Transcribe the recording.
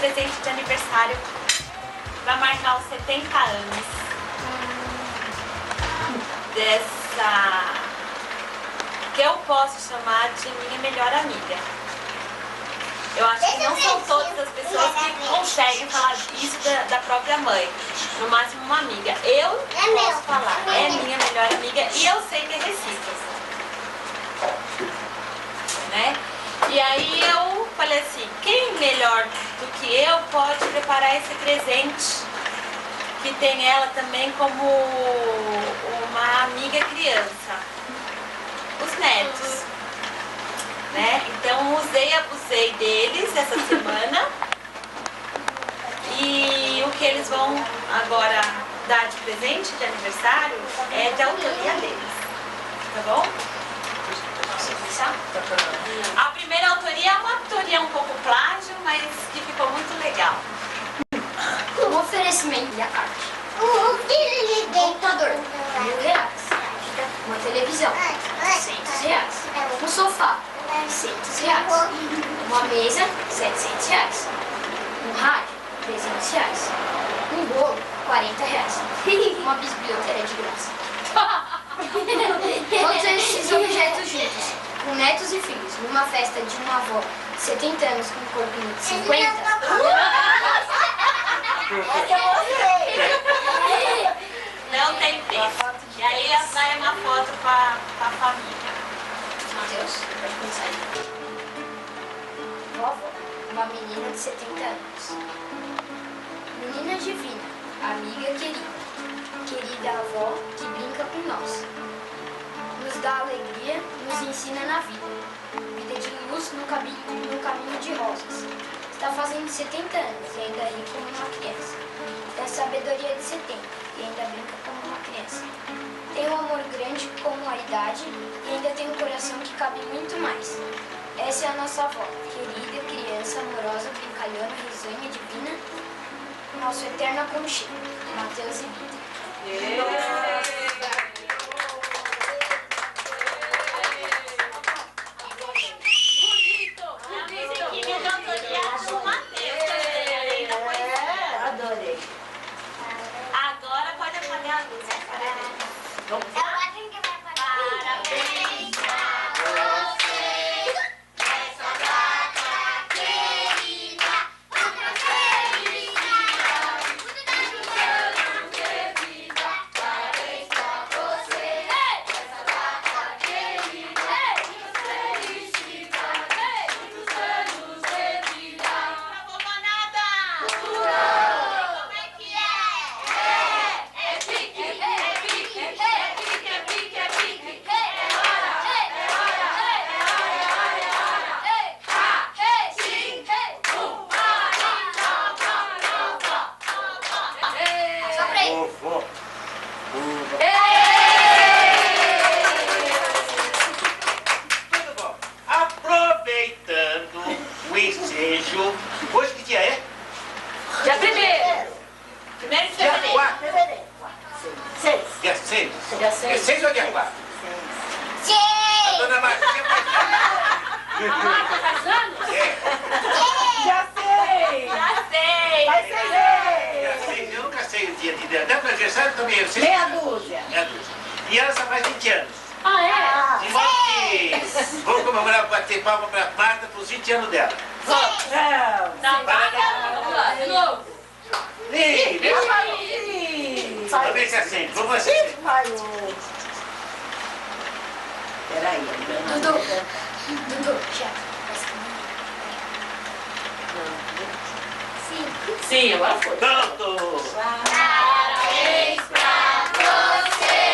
presente de aniversário para marcar os 70 anos dessa que eu posso chamar de minha melhor amiga. Eu acho que não são todas as pessoas que conseguem falar isso da própria mãe. No máximo uma amiga. Eu posso falar, é minha melhor amiga e eu sei que é recíproco. Né? E aí eu falei assim, quem melhor do que eu pode preparar esse presente que tem ela também como uma amiga criança? Os netos. Né? Então abusei deles essa semana e o que eles vão agora dar de presente de aniversário é de autoria deles, tá bom? A primeira autoria é uma autoria um pouco plágio, mas que ficou muito legal. Um oferecimento da carta. Um computador, R$1.000. Uma televisão, R$100. Um sofá, R$100. Uma mesa, R$700. Um rádio, R$300. Um bolo, R$40. Uma biblioteca de graça. Todos esses objetos juntos, com netos e filhos, numa festa de uma avó de 70 anos com um corpinho de 50. Não tem preço. E aí vai uma foto para a família. Matheus, pode começar aí. Vovó, uma menina de 70 anos. Menina divina, amiga querida. Querida avó que brinca com nós. Nos dá alegria, nos ensina na vida. Vida de luz no caminho de rosas. Está fazendo 70 anos e ainda ri como uma criança. Tem a sabedoria de 70 e ainda brinca como uma criança. Tem um amor grande como a idade e ainda tem um coração que cabe muito mais. Essa é a nossa avó, querida, criança, amorosa, brincalhona, risonha, divina. Nosso eterno aconchego, Matheus e Vitor. Adorei. Agora pode apagar a luz. Vamos lá? Parabéns pra você, nessa data querida, muitas felicidades, muitos anos de vida. Parabéns pra você, nessa data querida, muitas felicidades, muitos anos de vida. Pra vovó nada! Como é que é? É pique, é pique, é pique, é pique, é pique. É hora, é hora, é hora, é hora. Ei, ah, ei, sim, ei, Só pra ele. Vovó. Muito bom. Aproveitando o ensejo, hoje que dia é? Dia primeiro. Primeiro de Dia fevereiro. 4. Dia 6. Dia 6. Dia 6 ou dia 4? A Sim! dona Martinha vai... Tá casando? É. Já sei. Vai ser Dia 6, eu nunca sei o dia de dela. Até para aniversário também eu sei. Meia dúzia. Meia dúzia. E ela só faz 20 anos. Ah, é? De modo que vamos comemorar, bater palma para Marta para os 20 anos dela. Vamos. Não, vamos lá, de novo. Ih, vamos ver se acende. Vamos acender. Peraí. Dudu, já. Sim, agora foi. Pronto. Parabéns pra você.